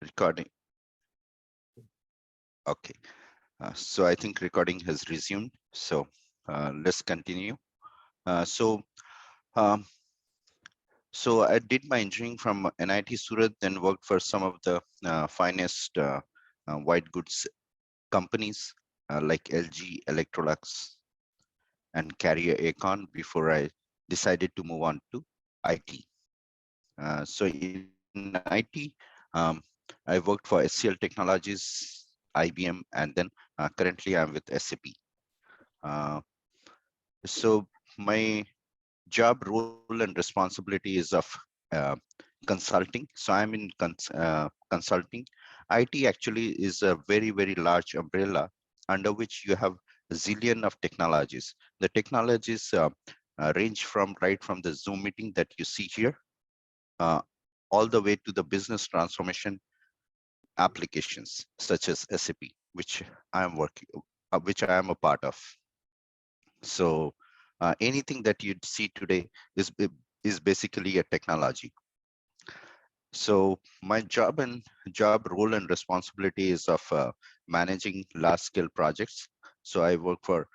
Recording. Okay. So I think recording has resumed. So let's continue. Uh, so um, so I did my engineering from NIT Surat, then worked for some of the finest white goods companies like LG, Electrolux, and Carrier Aecon before I decided to move on to IT. So in IT, um, I worked for SCL Technologies, IBM, and then currently I'm with SAP. Uh, so my job role and responsibility is of uh, consulting. So I'm in consulting. IT actually is a very, very large umbrella under which you have a zillion of technologies. The technologies range from right from the Zoom meeting that you see here, uh, all the way to the business transformation applications such as SAP, which I am working, which I am a part of. So anything that you see today is basically a technology. So my job role and responsibility is of managing large scale projects. So I work for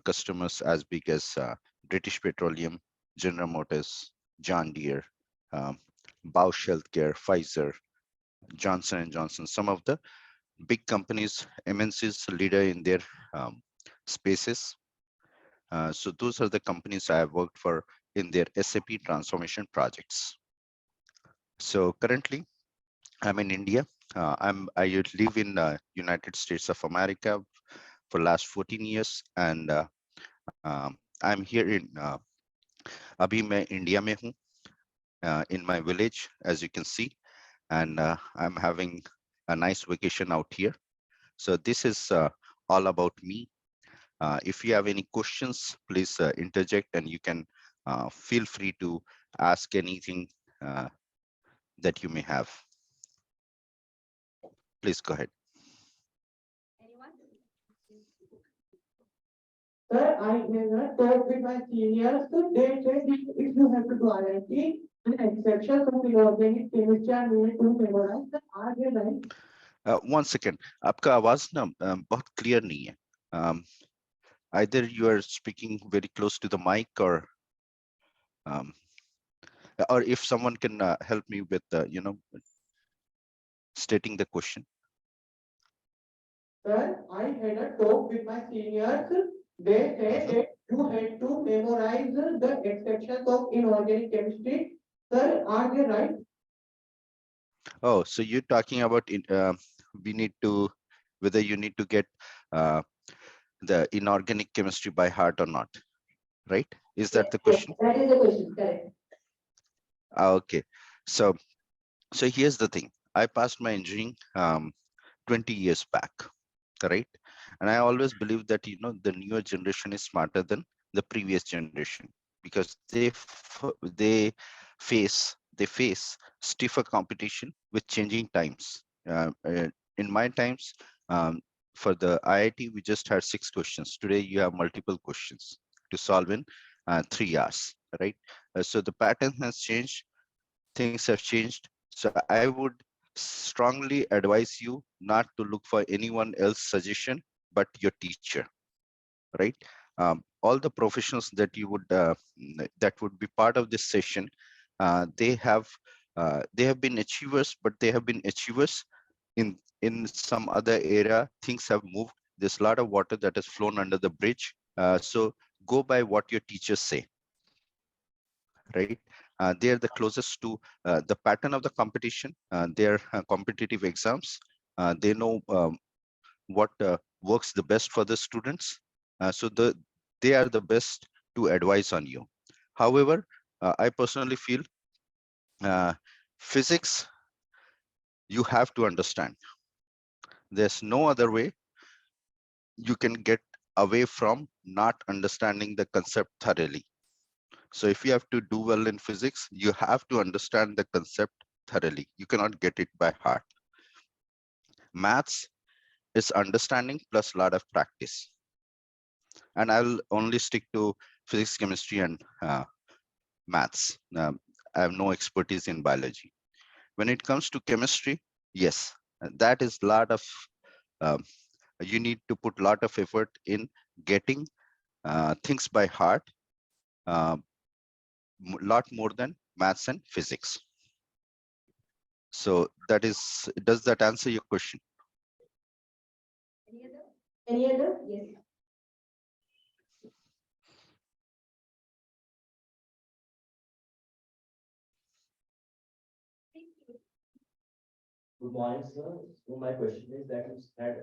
customers as big as British Petroleum, General Motors, John Deere, um, Bausch Healthcare, Pfizer, Johnson and Johnson, some of the big companies, MNCs leader in their um, spaces. So those are the companies I have worked for in their SAP transformation projects. So currently I'm in India. I live in United States of America for last 14 years, and I'm here in अभी मैं India में हूँ in my village, as you can see, and I'm having a nice vacation out here. So this is all about me. If you have any questions, please interject, and you can feel free to ask anything that you may have. Please go ahead. Sir, I have talked with my seniors. So they said if you have to do IIT, an exception from the organic chemistry and need to memorize. Sir, are they right? One second, आपका आवाज ना बहुत clear नहीं है. Either you are speaking very close to the mic, um, or if someone can help me with stating the question. Sir, I had a talk with my seniors. They said that you had to memorize the exceptions of inorganic chemistry. Sir, are they right? Oh, so you're talking about we need to, whether you need to get uh, the inorganic chemistry by heart or not, right? Is that the question? That is the question, correct. Okay, so here's the thing. I passed my engineering 20 years back, right? And I always believe that the newer generation is smarter than the previous generation, because they face stiffer competition with changing times. In my times, um, for the IIT, we just had 6 questions. Today you have multiple questions to solve in 3 hours, right? So the pattern has changed, things have changed. So I would strongly advise you not to look for anyone else's suggestion but your teacher, right? All the professionals that you would that would be part of this session, they have been achievers, but they have been achievers in some other area. Things have moved. There's a lot of water that has flown under the bridge. So go by what your teachers say, right? They are the closest to the pattern of the competition. Their competitive exams. They know what works the best for the students. So they are the best to advise on you. However, I personally feel physics, you have to understand. There's no other way you can get away from not understanding the concept thoroughly. So if you have to do well in physics, you have to understand the concept thoroughly. You cannot get it by heart. Maths is understanding plus a lot of practice. And I'll only stick to physics, chemistry, and maths. I have no expertise in biology. When it comes to chemistry, Yes, that is lot of um, you need to put lot of effort in getting things by heart, uh, lot more than maths and physics. So that is, does that answer your question? Any other? Any other? Yes. Good morning, sir. So my question is that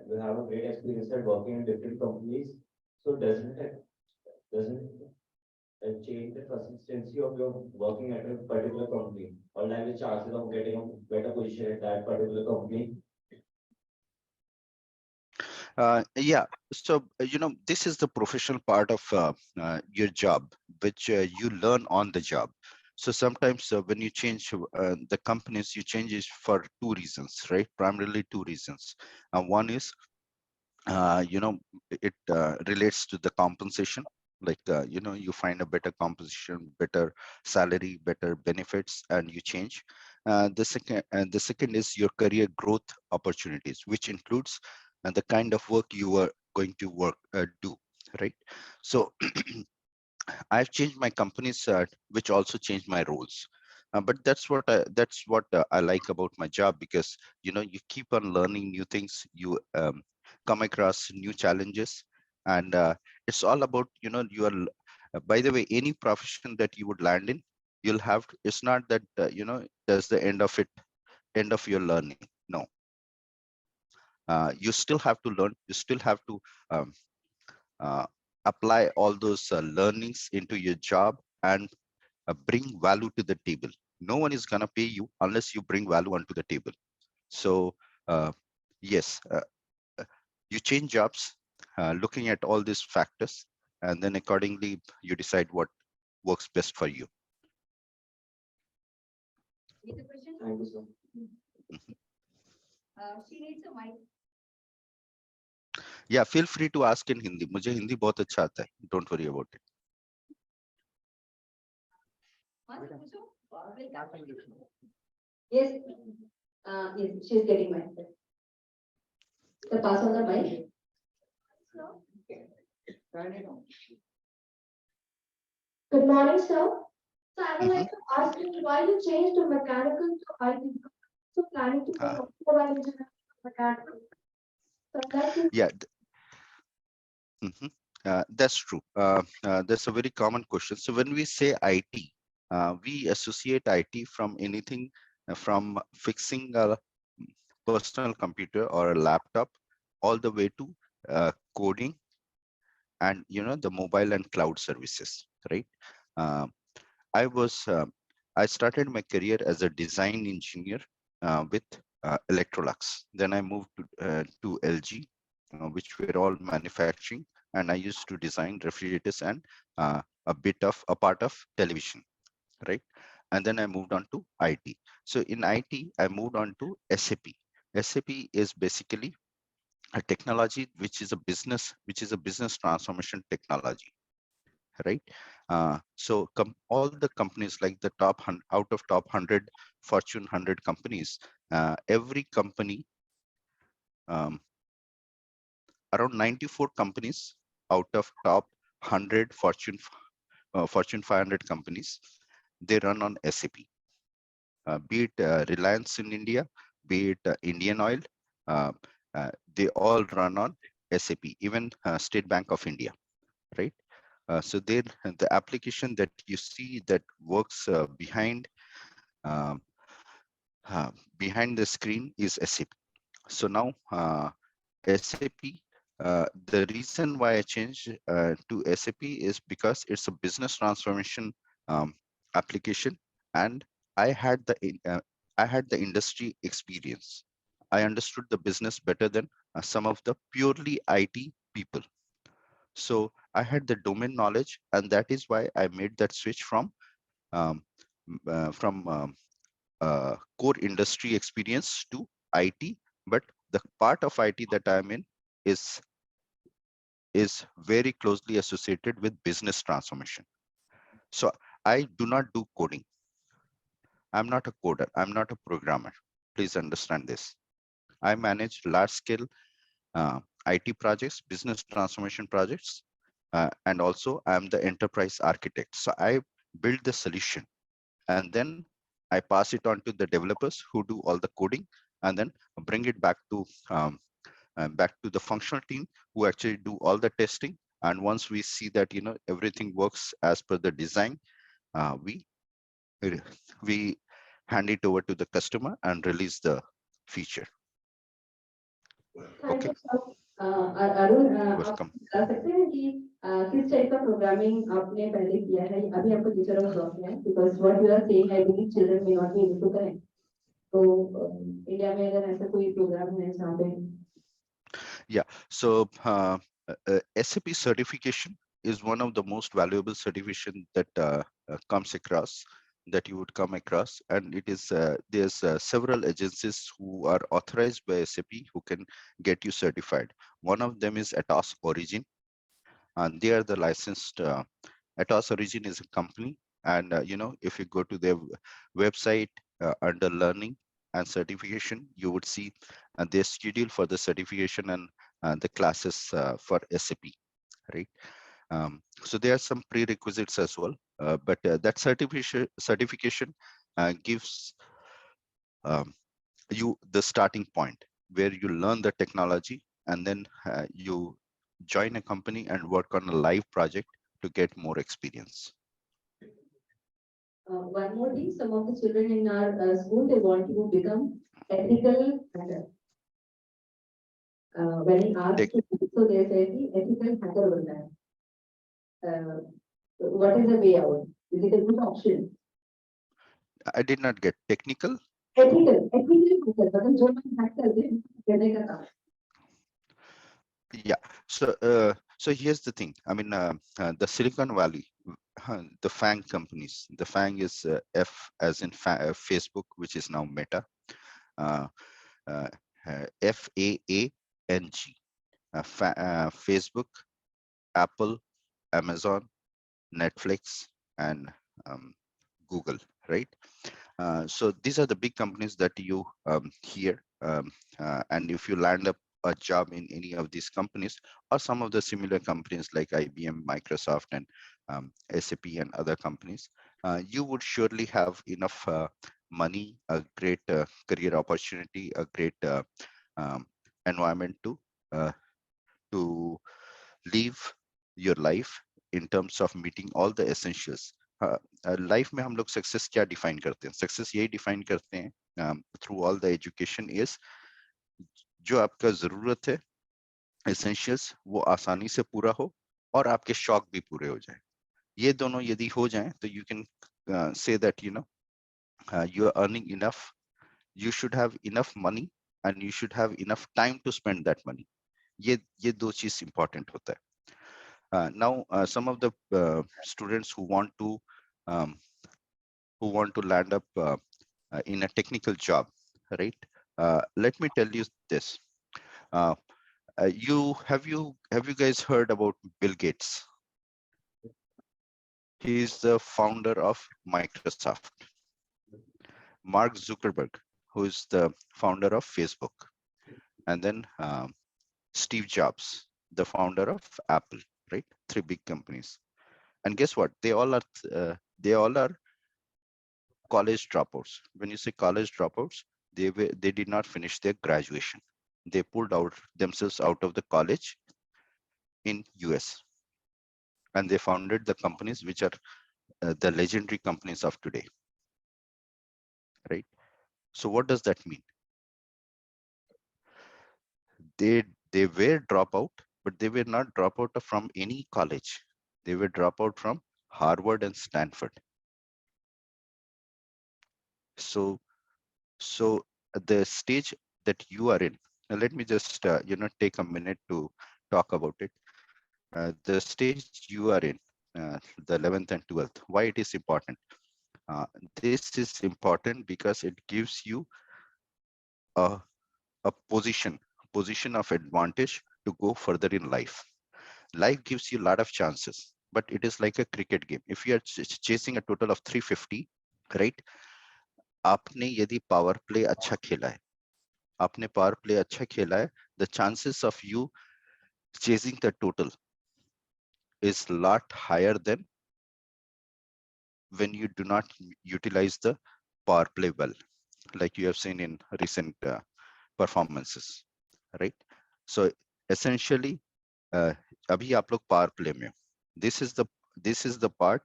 you have a great experience at working in different companies. So doesn't it change the consistency of your working at a particular company, or like the chances of getting a better position at that particular company? Yeah, so this is the professional part of your job, which you learn on the job. So sometimes when you change the companies, you change it for two reasons, right? Primarily two reasons. One is it relates to the compensation, like you find a better compensation, better salary, better benefits, and you change. The second is your career growth opportunities, which includes the kind of work you are going to do, right? So I've changed my companies, which also changed my roles. But that's what I like about my job, because you keep on learning new things. You come across new challenges, and it's all about by the way, any profession that you would land in, you'll have. It's not that that's the end of it, end of your learning. No, you still have to learn. You still have to um, uh, apply all those learnings into your job and bring value to the table. No one is going to pay you unless you bring value onto the table. So uh, yes, you change jobs, looking at all these factors, and then accordingly you decide what works best for you. Any question? Thank you, sir. Mhm. She needs a mic. Yeah, feel free to ask in Hindi. मुझे हिंदी बहुत अच्छा आता है. Don't worry about it. Yes. Yes, she's getting mic. The pass on the mic. Good morning, sir. So I would Mhm. like to ask you why you changed to mechanical to IT. So planning to Uh, go automobile engineering to mechanical. So I'd like to. yeah, that's true. That's a very common question. So when we say IT, we associate IT from anything from fixing a personal computer or a laptop all the way to coding and the mobile and cloud services, right? Uh, I was I started my career as a design engineer with Electrolux. Then I moved to LG, which were all manufacturing, and I used to design refrigerators and a part of television, right? And then I moved on to IT. So in IT, I moved on to SAP. SAP is basically a technology which is a business transformation technology, right? So all the companies, like the out of top 100 Fortune 100 companies, every company, um, around 94 companies out of top 100 Fortune 500 companies, they run on SAP. Be it Reliance in India, be it Indian Oil, uh, they all run on SAP. Even State Bank of India, right? So there, the application that you see that works um, behind the screen is SAP. So now SAP, the reason why I changed to SAP is because it's a business transformation um, application, and I had I had the industry experience. I understood the business better than some of the purely IT people. So I had the domain knowledge, and that is why I made that switch um, from core industry experience to IT. But the part of IT that I'm in is very closely associated with business transformation. So I do not do coding. I'm not a coder. I'm not a programmer. Please understand this. I manage large scale IT projects, business transformation projects, and also I'm the enterprise architect. So I build the solution and then I pass it on to the developers who do all the coding and then bring it back to the functional team who actually do all the testing. And once we see that everything works as per the design, we we hand it over to the customer and release the feature. Thank Okay, you, sir. Arun, आप welcome. बता सकते हैं कि किस type का programming आपने पहले किया है अभी आपको टीचर ऑफ जॉब है because what you are saying I believe children may not be able to correct तो इंडिया में अगर ऐसा कोई प्रोग्राम है जहाँ पे Yeah, so SAP certification is one of the most valuable certification that comes across, that you would come across, and it is there's several agencies who are authorized by SAP who can get you certified. One of them is Atos Origin, and they are the licensed. Atos Origin is a company, and if you go to their website under learning and certification, you would see their schedule for the certification and the classes for SAP, right? So there are some prerequisites as well, but that certification gives um, you the starting point where you learn the technology and then you join a company and work on a live project to get more experience. one more thing, some of the children in our school, they want to become ethical hacker. When I asked to do so, they said the ethical hacker was that. What is the way out? Is it a good option? I did not get technical. Ethical hacker, मतलब जो हम hack करते हैं, करने का काम. Yeah, so here's the thing. I mean, the Silicon Valley, the FANG companies. The FANG is F as in Facebook, which is now Meta. FAANG. Facebook, Apple, Amazon, Netflix, and Google, right? So these are the big companies that you hear, and if you land up a job in any of these companies or some of the similar companies like IBM, Microsoft, and SAP and other companies, you would surely have enough money, a great career opportunity, a great um, environment uh, to live your life in terms of meeting all the essentials. Life में हम लोग success क्या define करते हैं? Success यही define करते हैं through all the education is जो आपका जरूरत है, एसेंशियल्स, वो आसानी से पूरा हो और आपके शौक भी पूरे हो जाए. ये दोनों यदि हो जाएं तो you can say that you are earning enough, you should have enough money and you should have enough time to spend that money. ये दो चीज इंपॉर्टेंट होता है. Now some of the students um, who want to land up in a technical job, right? Let me tell you this. Uh, have you guys heard about Bill Gates? He is the founder of Microsoft. Mark Zuckerberg, who is the founder of Facebook, and then Steve Jobs, the founder of Apple, right? Three big companies. And guess what? They all are college dropouts. When you say college dropouts, they did not finish their graduation. They pulled out themselves out of the college in US, and they founded the companies which are the legendary companies of today, right? So what does that mean? They were dropout, but they were not dropout from any college. They were dropout from Harvard and Stanford. So the stage that you are in, now let me just take a minute to talk about it. The stage you are in, the 11th and 12th, why it is important? This is important because it gives you a position of advantage to go further in life. Life gives you a lot of chances, but it is like a cricket game. If you are chasing a total of 350, right? आपने यदि power play अच्छा खेला है आपने power play अच्छा खेला है, the chances of you chasing the total is lot higher than when you do not utilize the power play well, like you have seen in recent performances, right? So essentially, uh, abhi aap log power play mein ho. This is the this is the part.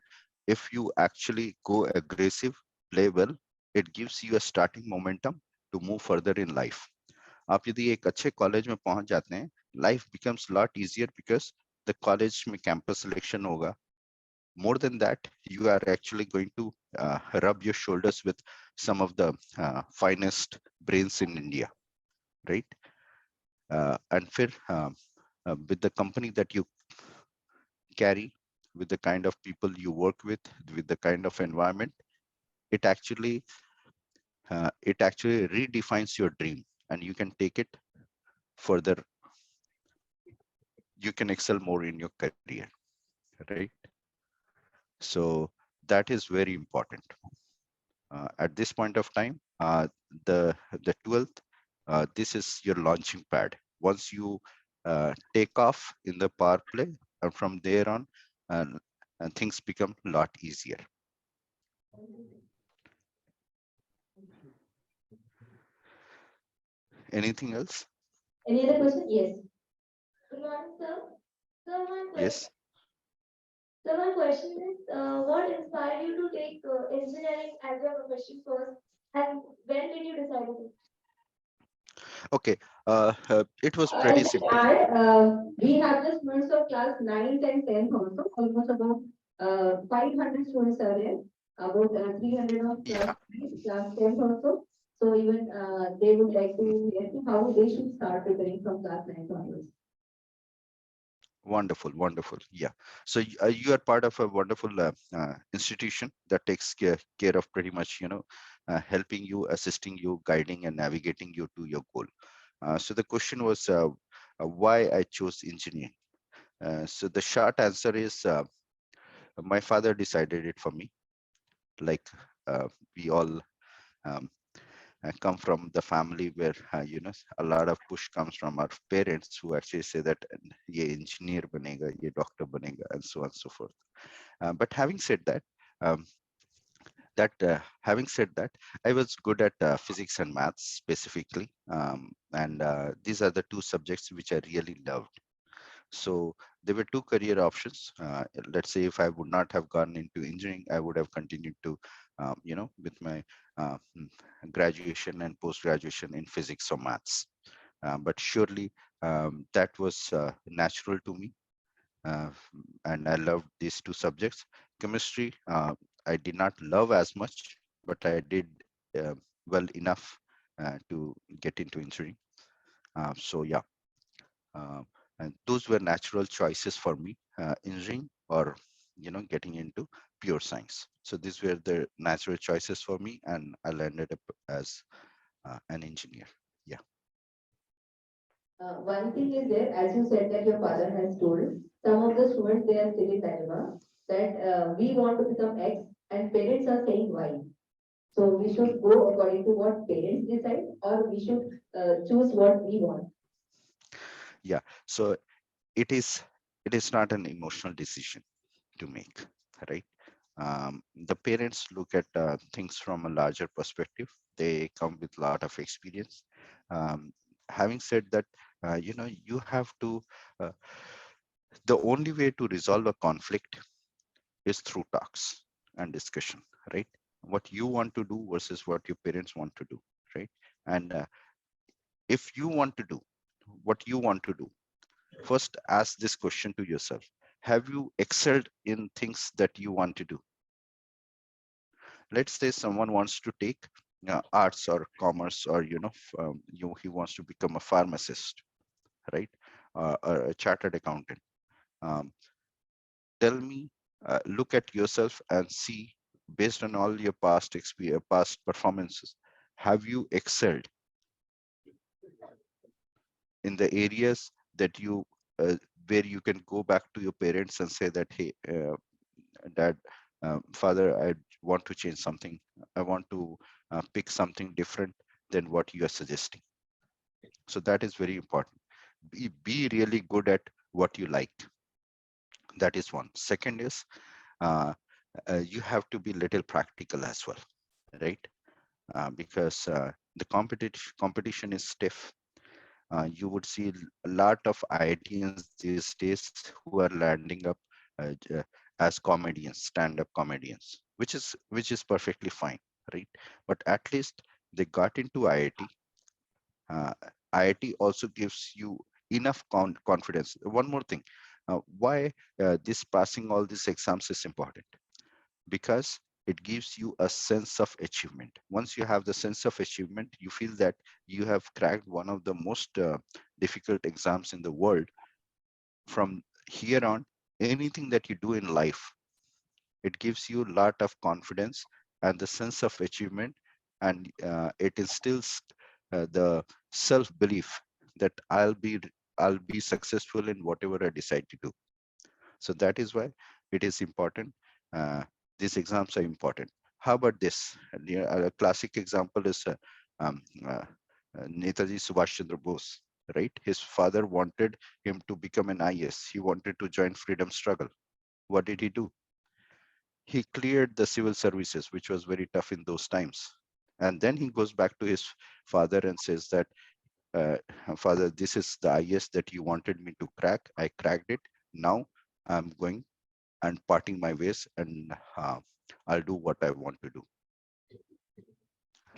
If you actually go aggressive, play well, it gives you a starting momentum to move further in life. आप यदि एक अच्छे college में पहुंच जाते हैं, life becomes a lot easier because the college में campus selection होगा. More than that, you are actually going to rub your shoulders with some of the finest brains in India, right? And with the company that you carry, with the kind of people you work with the kind of environment, it actually redefines your dream, and you can take it further. You can excel more in your career, right? So that is very important. At this point of time, the 12th, this is your launching pad. Once you take off in the power play, and from there on, and things become a lot easier. Anything else? Any other question? Yes. Good morning, sir. So one question. Yes. So my question is, what inspired you to take engineering as your profession first, and when did you decide it? Okay. It was I pretty should simple. add, we have the students of class 9th and 10th also, almost about 500 students are there, about 300 of Yeah. class 10th also. So even they would like to hear how they should start preparing from class 9th onwards. Wonderful, wonderful. Yeah. So you are part of a wonderful institution that takes care of pretty much, helping you, assisting you, guiding and navigating you to your goal. So the question was why I chose engineering. So the short answer is my father decided it for me. Like we all um, come from the family where a lot of push comes from our parents who actually say that ye engineer banega, ye doctor banega, and so on and so forth. But um, having said that, I was good at physics and maths specifically, and these are the two subjects which I really loved. So there were two career options. Let's say if I would not have gone into engineering, I would have continued to, with my uh, mm, graduation and post graduation in physics or maths. But surely that was natural to me, uh, and I loved these two subjects. Chemistry, I did not love as much, but I did well enough to get into engineering. So yeah, uh, and those were natural choices for me, engineering or getting into pure science. So these were the natural choices for me, and I landed up as an engineer. Yeah. One thing is there, as you said that your father has told, some of the students they are still in dilemma that we want to become X and parents are saying Y. So we should go according to what parents decide, or we should choose what we want. Yeah. So it is it is not an emotional decision to make, right? The parents look at things from a larger perspective. They come with a lot of experience. um, Having said that, you have to uh, the only way to resolve a conflict is through talks and discussion, right? What you want to do versus what your parents want to do, right? And if you want to do what you want to do, first ask this question to yourself: have you excelled in things that you want to do? Let's say someone wants to take arts or commerce, or he wants to become a pharmacist, right? Or a chartered accountant. um, Tell me, look at yourself and see, based on all your past experience, past performances, have you excelled in the areas that you where you can go back to your parents and say that, hey, dad, father, I want to change something. I want to pick something different than what you are suggesting. So that is very important. Be really good at what you like. That is one. Second is uh, you have to be little practical as well, right? Because the competition is stiff. You would see a lot of IITians these days who are landing up as comedians, stand-up comedians, which is perfectly fine, right? But at least they got into IIT. Uh, IIT also gives you enough confidence. One more thing, why this passing all these exams is important? Because it gives you a sense of achievement. Once you have the sense of achievement, you feel that you have cracked one of the most difficult exams in the world. From here on, anything that you do in life, it gives you a lot of confidence and the sense of achievement, and it instills the self belief that I'll be successful in whatever I decide to do. So that is why it is important. uh, these exams are important. How about this? A classic example is um, uh, Netaji Subhash Chandra Bose, right? His father wanted him to become an IS. He wanted to join freedom struggle. What did he do? He cleared the civil services, which was very tough in those times. And then he goes back to his father and says that, uh, father, this is the IS that you wanted me to crack. I cracked it. Now I'm going and parting my ways, and I'll do what I want to do,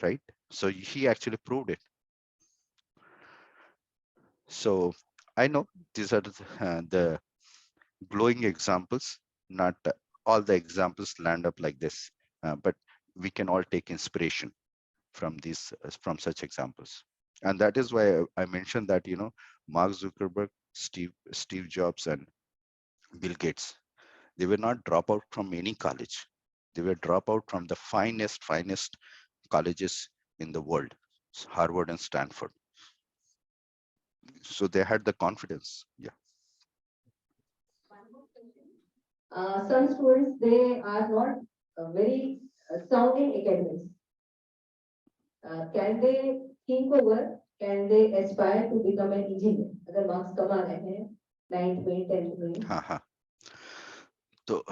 right? So he actually proved it. So I know these are the glowing examples. Not all the examples land up like this, but we can all take inspiration from these from such examples. And that is why I mentioned that, Mark Zuckerberg, Steve Jobs, and Bill Gates, they were not drop out from any college. They were drop out from the finest colleges in the world, Harvard and Stanford. So they had the confidence. Yeah. Some students, they are not very sound in academics. Can they think over? Can they aspire to become an engineer? अगर marks कम आ रहे हैं, 9th में, 10th में. हाँ हाँ. तो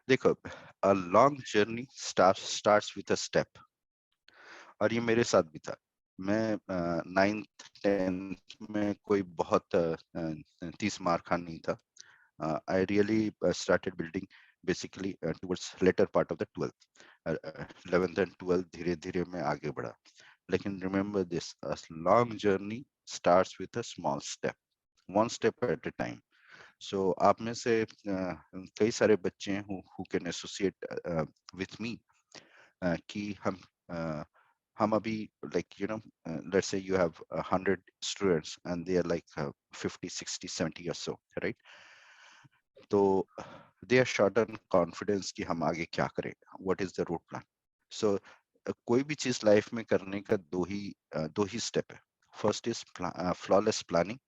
देखो, a long journey starts with a step. और ये मेरे साथ भी था. मैं 9th 10th में कोई बहुत 30 मार्क का नहीं था. I really started building basically towards later part of the 12th. 11th and 12th धीरे धीरे मैं आगे बढ़ा. लेकिन remember this, a long journey starts with a small step, one step at a time. So आप में से कई सारे बच्चे हैं who can associate with me, कि हम अभी, like, let's say you have 100 students and they are like 50 60 70 or so, right? तो they are short on confidence कि हम आगे क्या करें, what is the road plan. So कोई भी चीज लाइफ में करने का दो ही स्टेप है. First is flawless planning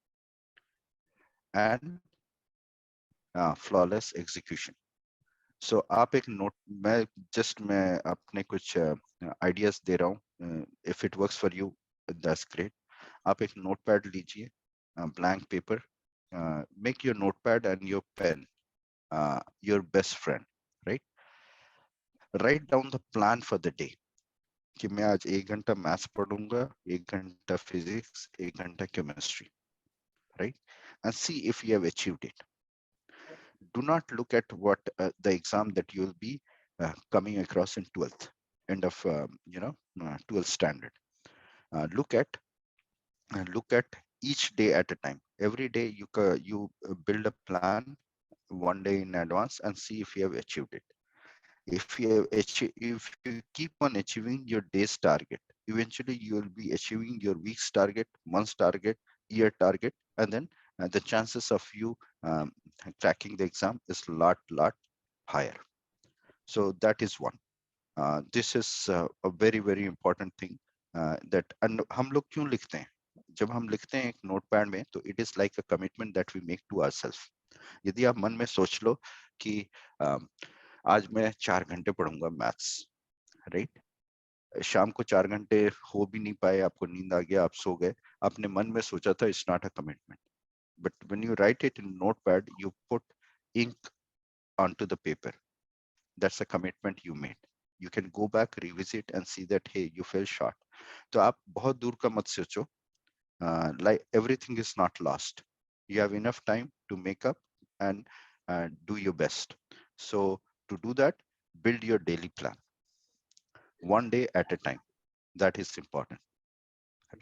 and flawless execution. So आप एक नोट, मैं अपने कुछ आइडियाज दे रहा हूँ. If it works for you, that's great. आप एक नोटपैड लीजिए, blank paper. Make your notepad and your pen your best friend, right? Write down the plan for the day. कि मैं आज 1 घंटा मैथ्स पढ़ूंगा, 1 घंटा फिजिक्स, 1 घंटा chemistry, right? And see if you have achieved it. Do not look at what the exam that you will be coming across in 12th, end of 12th standard. Look at each day at a time. Every day you build a plan one day in advance and see if you have achieved it. If you keep on achieving your day's target, eventually you will be achieving your week's target, month's target, year target, and then the chances of you cracking the exam is lot higher. So that is one. This is a very very important thing, that and हम लोग क्यों लिखते हैं? जब हम लिखते हैं एक नोटपैड में, तो it is like a commitment that we make to ourselves. यदि आप मन में सोच लो कि आज मैं 4 घंटे पढ़ूंगा मैथ्स, राइट? शाम को 4 घंटे हो भी नहीं पाए, आपको नींद आ गया, आप सो गए, आपने मन में सोचा था, it's not a commitment. But when you write it in notepad, you put ink onto the paper. That's a commitment you made. You can go back, revisit, and see that hey, you fell short. तो आप बहुत दूर का मत सोचो. Like everything is not lost. You have enough time to make up and do your best. So to do that, build your daily plan, one day at a time. That is important.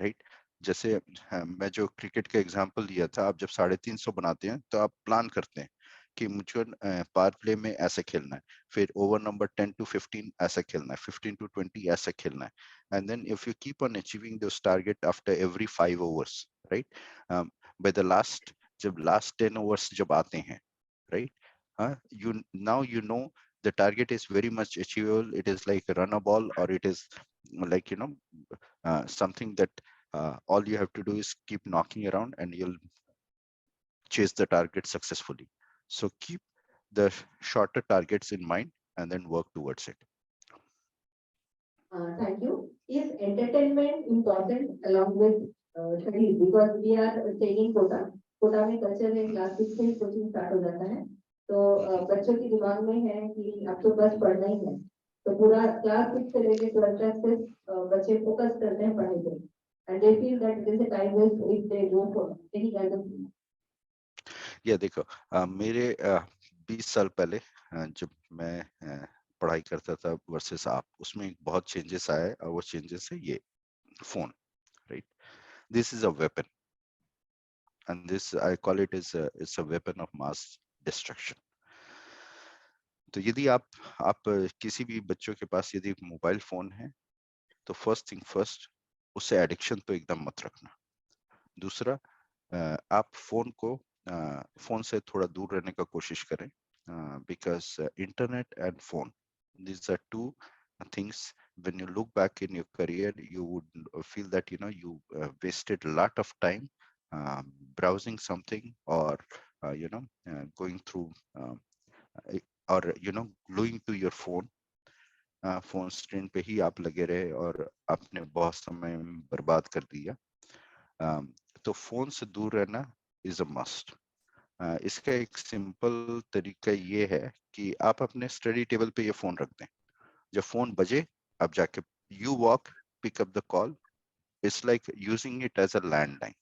Right. जैसे मैं जो cricket का example दिया था, आप जब 350 बनाते हैं तो आप प्लान करते हैं कि मुझे पावर प्ले में ऐसे खेलना है, फिर ओवर नंबर 10 to 15 ऐसा खेलना है, 15 to 20 ऐसा खेलना है, and then if you keep on achieving those target after every 5 overs, right, by the last, जब लास्ट 10 ओवर्स जब आते हैं, right, you now you know the target is very much achievable. It is like run a ball, or it is like something that all you have to do is keep knocking around and you'll chase the target successfully. So keep the shorter targets in mind and then work towards it. Thank you. Is entertainment important along with studies? Because we are staying in Kota. Kota में culture है, class 6 से coaching start हो जाता है, तो बच्चों के दिमाग में है कि अब तो बस पढ़ना ही है, तो पूरा क्लास 6 से लेके 12 तक सिर्फ बच्चे फोकस करते हैं पढ़ाई पे, and they feel that this is a time waste if they go for any kind of thing. या देखो, मेरे 20 साल पहले जब मैं पढ़ाई करता था वर्सेस आप, उसमें एक बहुत चेंजेस आए, और वो चेंजेस है ये phone, right. This is a weapon, and this I call it is it's a weapon of mass destruction. तो यदि आप किसी भी बच्चों के पास यदि मोबाइल फोन है, तो फर्स्ट थिंग फर्स्ट, उससे एडिक्शन तो एकदम मत रखना. दूसरा, आप फोन से थोड़ा दूर रहने का कोशिश करें, because internet and phone, these are two things, when you look back in your career, you would feel that you wasted a lot of time browsing something, or going through or gluing to your phone. Phone screen पे ही आप लगे रहे और आपने बहुत समय बर्बाद कर दिया. तो फोन से दूर रहना इज अ मस्ट. इसका एक सिंपल तरीका ये है कि आप अपने स्टडी टेबल पे ये फोन रख दें. जब फोन बजे, आप जाके you walk, pick up the call. It's like using it as a landline.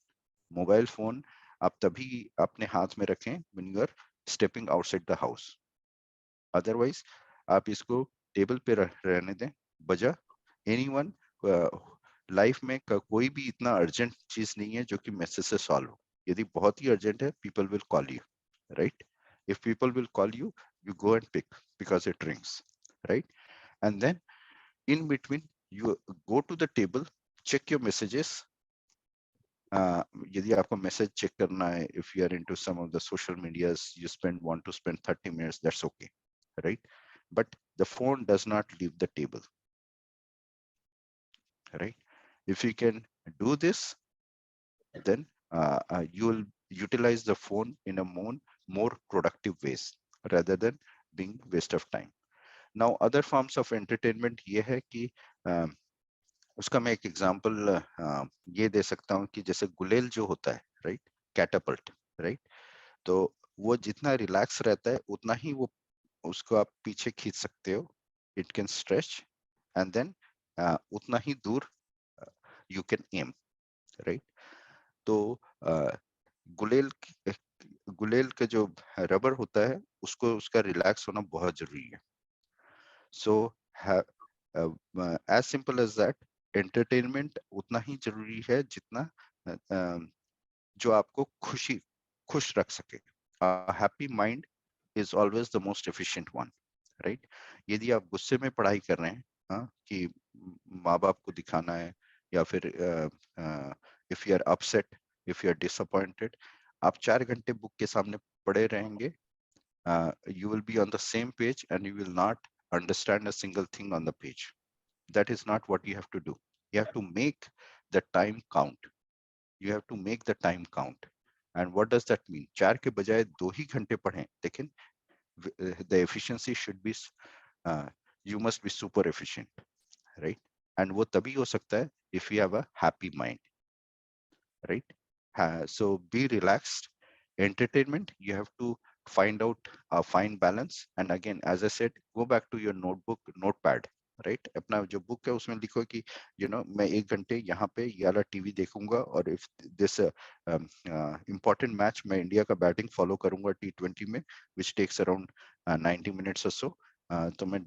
Mobile phone आप तभी अपने हाथ में रखें when you are stepping outside the house. Otherwise आप इसको टेबल पे रहने दें. बजा, एनीवन, लाइफ में कोई भी इतना अर्जेंट चीज नहीं है जो कि मैसेज से सॉल्व हो. यदि बहुत ही अर्जेंट है, people will call you, right. If people will call you, you go and pick because it rings, right? And then in between, you go to the table, check your messages. यदि आपको message check करना है, if you are into some of the social medias, you want to spend 30 minutes, that's okay, right? But the phone does not leave the table, right? If you can do this, then you will utilize the phone in a more productive ways rather than being waste of time. Now other forms of entertainment ये है कि उसका मैं एक example ये दे सकता हूँ कि जैसे गुलेल जो होता है, राइट, कैटापल्ट, राइट, तो वो जितना रिलैक्स रहता है उतना ही वो उसको आप पीछे खींच सकते हो. It can stretch and then उतना ही दूर यू कैन एम, राइट. तो गुलेल का जो रबर होता है, उसको उसका रिलैक्स होना बहुत जरूरी है. So as simple as that, entertainment उतना ही जरूरी है जितना जो आपको खुश रख सके. Happy mind is always the most efficient one, right. यदि आप गुस्से में पढ़ाई कर रहे हैं, कि माँ बाप को दिखाना है, या फिर if you are upset, if you are disappointed, आप 4 घंटे बुक के सामने पड़े रहेंगे, you will be on the same page and you will not understand a single thing on the page. That is not what you have to do. You have to make the time count. You have to make the time count. And what does that mean? 4 के बजाय 2 ही घंटे पढ़ें, लेकिन the efficiency should be, you must be super efficient, right? and वो तभी हो सकता है if you have a happy mind, right? So be relaxed. Entertainment, you have to find out a fine balance. And again, as I said, go back to your notebook, notepad, right? अपना जो book है उसमें लिखो कि मैं 1 घंटे यहाँ पे ये वाला टीवी देखूंगा, और if this important match मैं इंडिया का बैटिंग फॉलो करूंगा T20 में, which takes around 90 minutes or so, तो मैं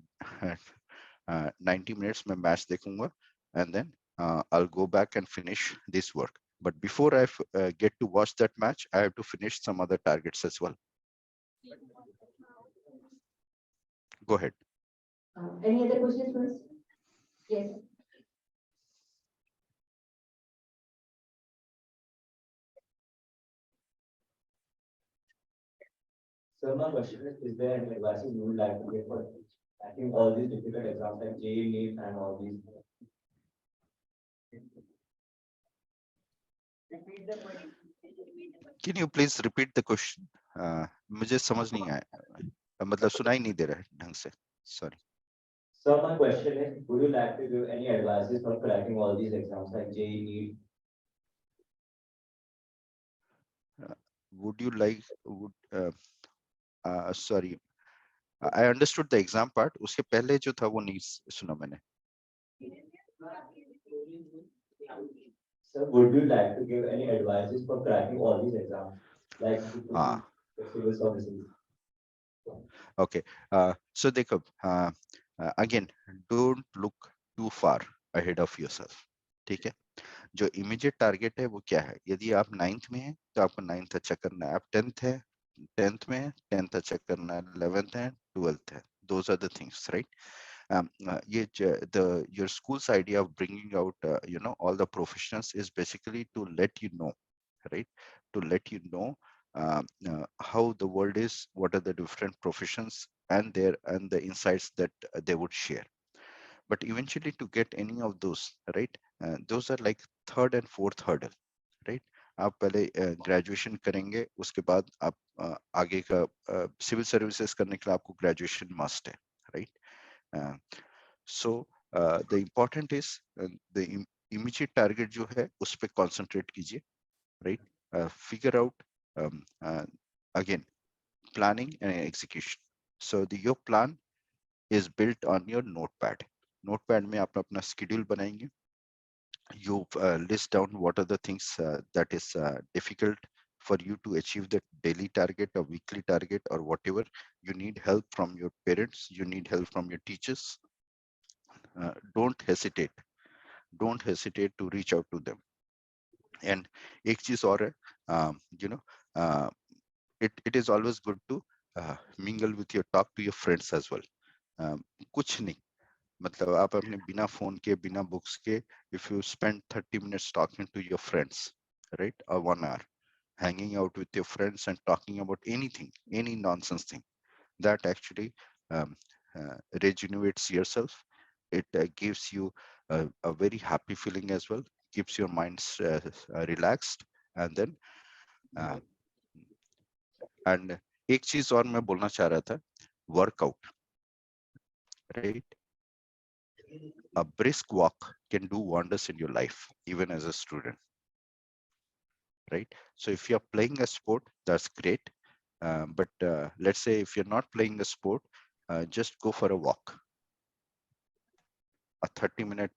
90 minutes में मैच देखूंगा, and then I'll go back and finish this work. But before I get to watch that match, I have to finish some other targets as well. Go ahead. Any other questions, please? Yes. So my question is there any advice you would like to give for, I think all these difficult exams like JEE, NEET and all these? Can you please repeat the question? मुझे समझ नहीं आया, मतलब सुनाई नहीं दे रहा है ढंग से. Sorry. So my question is, would you like to give any advices for cracking all these exams like JEE, NEET? Would you like? Sorry, I understood the exam part. उसके पहले जो था वो नहीं सुना मैंने. Sir, would you like to give any advices for cracking all these exams like the civil services? Okay. So देखो, again, don't look too far ahead of yourself. ठीक है. जो immediate target है वो क्या है? यदि आप 9th में हैं तो आपको 9th अच्छा करना है. आप 10th है, 10th में है, 10th अच्छा करना है. 11th है, 12th है. Those are the things, right? Your school's idea of bringing out all the professionals is basically to let you know, right? To let you know how the world is, what are the different professions, and the insights that they would share. But eventually, to get any of those, right, those are like third and fourth hurdle, right? आप पहले graduation करेंगे, उसके बाद आप आगे का civil services करने के लिए आपको ग्रेजुएशन मस्ट है, right? So the important is the immediate target जो है उस पे concentrate कीजिए, right? Figure out again planning and execution. So your plan is built on your notepad. Notepad में आप अपना schedule बनाएंगे. You list down what are the things that is difficult for you to achieve the daily target or weekly target or whatever. You need help from your parents. You need help from your teachers. Don't hesitate to reach out to them. And एक चीज और है, uh, it is always good to mingle with your talk to your friends as well. कुछ नहीं, मतलब आप अपने बिना फोन के, बिना बुक्स के, if you spend 30 minutes talking to your friends, right, or 1 hour hanging out with your friends and talking about anything, any nonsense thing, that actually rejuvenates yourself. It gives you a very happy feeling as well, keeps your minds relaxed. And then and एक चीज और मैं बोलना चाह रहा था, workout, right? A brisk walk can do wonders in your life, even as a student, right? So if you're playing a sport, that's great. But let's say if you're not playing a sport, just go for a walk. A 30-minute,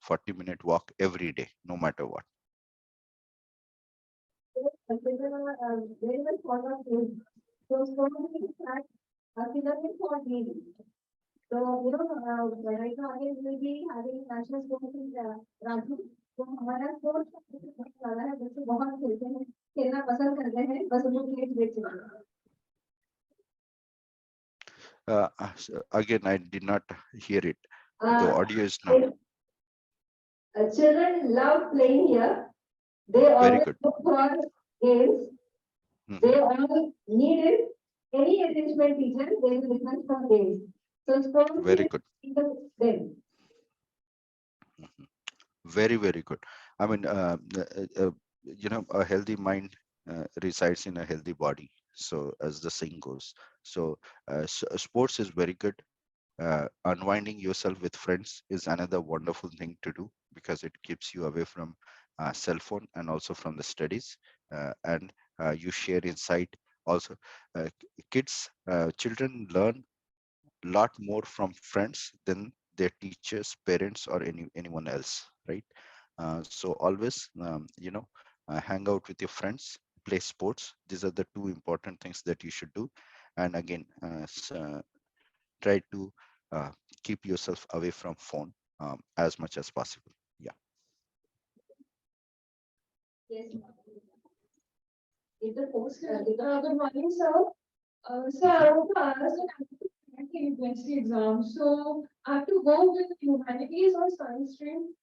40-minute walk every day, no matter what. Very much fond of food. So many that considering for daily. So right now again we'll be having national sports in Ranchi. तो हमारा sports बहुत ज्यादा है, बच्चे बहुत खेलते हैं, खेलना पसंद करते हैं, बस उनको खेल देख चुके हैं. Again, I did not hear it. The audio is not. Children love playing here. They Very always good. look for games. They all needed any enrichment teacher. They will listen for games. So sports Very good. Them. Very, very good. I mean, a healthy mind resides in a healthy body. So as the saying goes, so sports is very good. unwinding yourself with friends is another wonderful thing to do, because it keeps you away from cell phone and also from the studies, and you share insight also. Children learn a lot more from friends than their teachers, parents, or anyone else, right? So always, hang out with your friends, play sports. These are the two important things that you should do. And again, try to uh, keep yourself away from phone as much as possible. Yeah. Yes. Is the post, good morning, sir. So Mhm. I want to ask that I have to crack the university exam. So I have to go with humanities or science stream.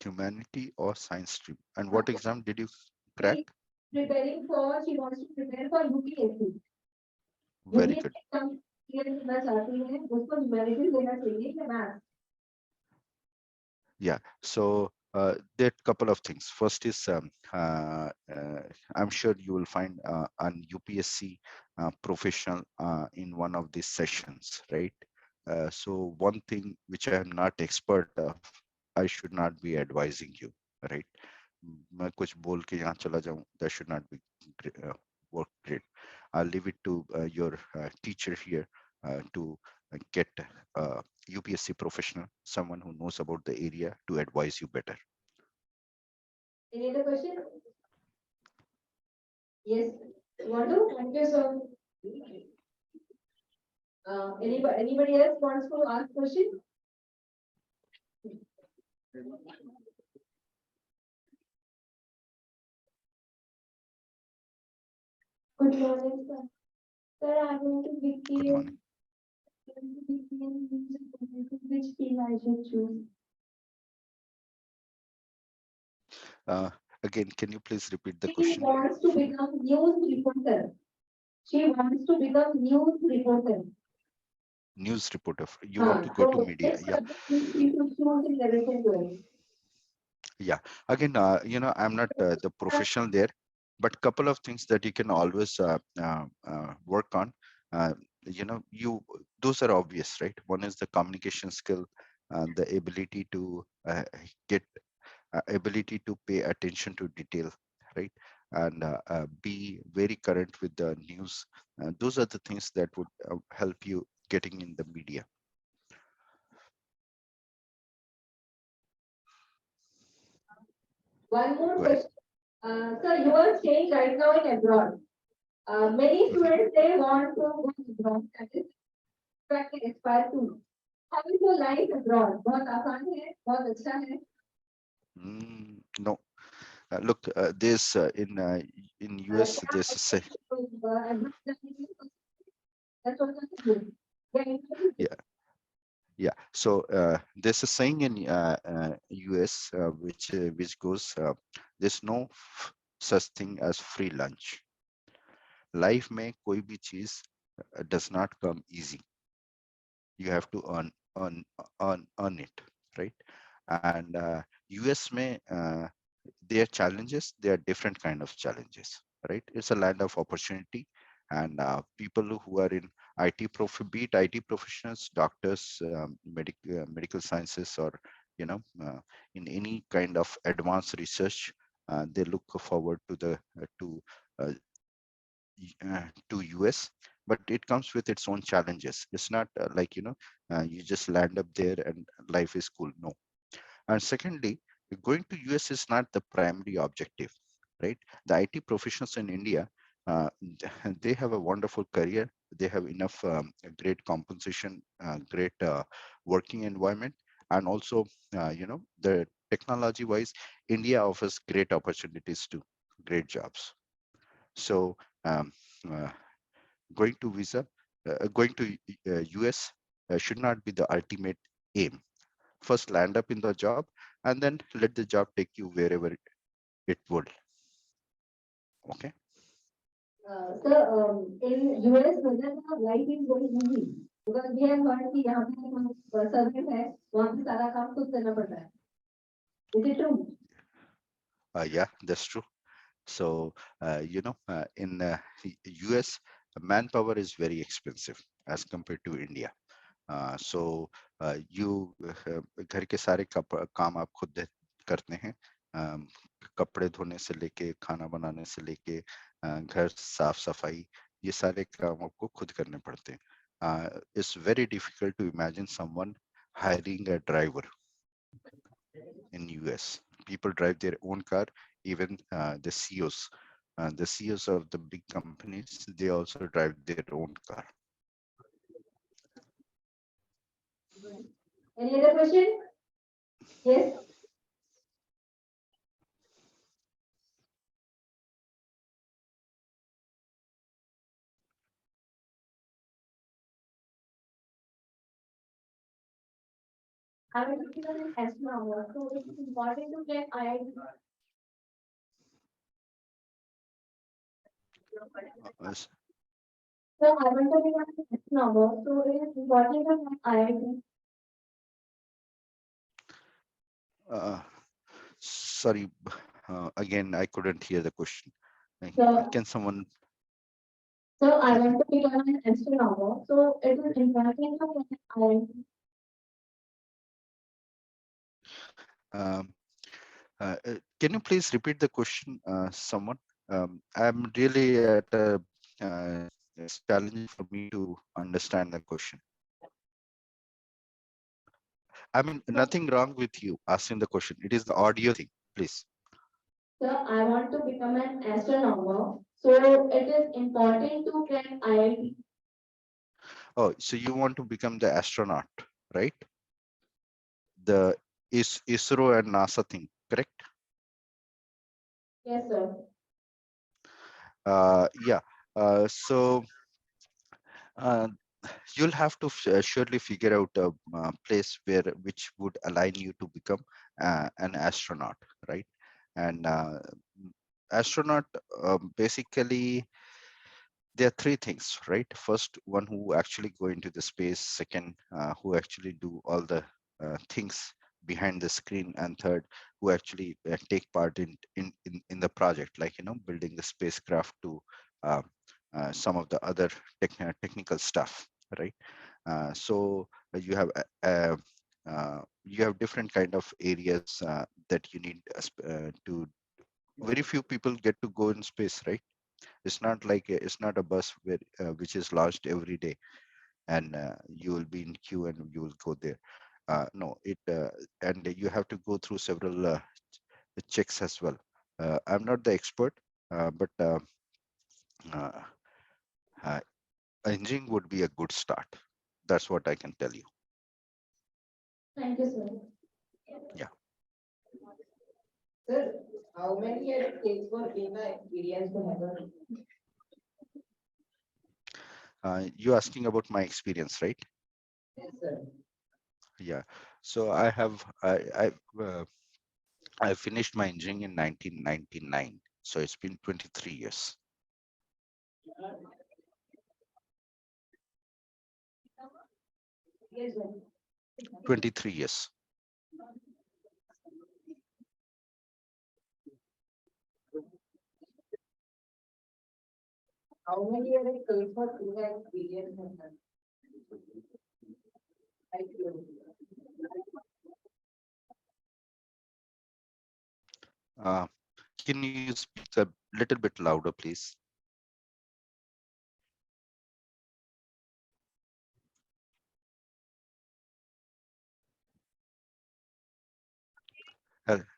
Humanity or science stream. And Uh, what exam did you crack? She preparing for, she wants to prepare for UPSC. Very UPSC good. Exam clear करना चाहती है, उसको humanities लेना चाहिए या maths? Yeah. So there are a couple of things. First is I'm sure you will find an UPSC professional in one of these sessions, right? So one thing which I am not expert of, I should not be advising you, right? मैं कुछ बोल के यहाँ चला जाऊं, that should not be work great. I'll leave it to your teacher here to get UPSC professional, someone who knows about the area, to advise you better. Any other question? Yes. You want to? Thank you, sir. Anybody else wants to ask question? Good morning, sir. Sir, I want to Good morning. which field I should choose. Again, can you please repeat the She question? wants to become news reporter. She wants to become news reporter. News reporter. You want to go to So media? which Yeah. subject she should choose in 11th and 12th? Yeah. Again, I'm not the professional there, but couple of things that you can always work on. Uh, you those are obvious, right? One is the communication skill, the ability to get ability to pay attention to detail, right? And be very current with the news. Those are the things that would help you getting in the media. One more Go ahead. question. Sir, you are staying right now in abroad. Many Mhm. students, they want to go abroad. That is, track and aspire to. How is your life abroad? बहुत आसान है, बहुत अच्छा है. No, look, there's in US क्या there's a say. abroad जाने के लिए that's what I'm saying. Yeah, Yeah, yeah. So there's a saying in US which goes, there's no such thing as free lunch. Life में कोई भी चीज does not come easy. You have to earn it, right? And US may their challenges, they are different kind of challenges, right? It's a land of opportunity, and people who are in be it IT professionals, doctors, medical sciences, or you know in any kind of advanced research, they look forward to the uh, to US, but it comes with its own challenges. It's not like you just land up there and life is cool. No. And secondly, going to US is not the primary objective, right? The IT professionals in India, they have a wonderful career. They have enough great compensation, great working environment, and also, the technology-wise, India offers great opportunities to great jobs. So, um, uh, going to US should not be the ultimate aim. First land up in the job, and then let the job take you wherever it would. Okay. sir, in US, whether the life is very easy because we have heard कि यहाँ पे हम service है, वहाँ पे सारा काम खुद करना पड़ता है. Is it true? Yeah, that's true. So in US, manpower is very expensive as compared to India. So you घर के सारे काम आप खुद करते हैं, कपड़े धोने से लेके खाना बनाने से लेके घर साफ सफाई, ये सारे काम आपको खुद करने पड़ते हैं. It's very difficult to imagine someone hiring a driver in US. People drive their own car, even the CEOs. The CEOs of the big companies, they also drive their own car. Any other question? Yes. I was looking at an astronomer, so it is important to get IIT. Yes. So I want to become an astronomer, so it is important to get IIT. Uh, Sorry, again, I couldn't hear the question. So, Can someone? so I want to become an astronomer, so it is important to get IIT. Um, can you please repeat the question, someone? I'm really at a, it's challenging for me to understand the question. I mean, nothing wrong with you asking the question. It is the audio thing, please. So I want to become an astronomer, so it is important to get IIT. Oh, so you want to become the astronaut, right? The ISRO and NASA thing, correct? Yes, sir. Yeah. So uh, you'll have to surely figure out a place which would align you to become an astronaut, right? And astronaut, basically there are three things, right? First, one who actually go into the space. Second, who actually do all the things behind the screen. And third, who actually take part in the project, like building the spacecraft to uh, some of the other technical stuff, right? So you have different kind of areas that you need to. Very few people get to go in space, right? It's not like it's not a bus which is launched every day, and you will be in queue and you will go there. No, it and you have to go through several checks as well. I'm not the expert, but uh, uh, engineering would be a good start. That's what I can tell you. Thank you, sir. Yeah. Sir, how many years it takes for being an experienced hacker? You asking about my experience, right? Yes, sir. Yeah. So I finished my engineering in 1999. So it's been 23 years. Yes, sir. 23 years. How many years it takes for being an experienced hacker? Thank you. Uh, can you speak a little bit louder, please?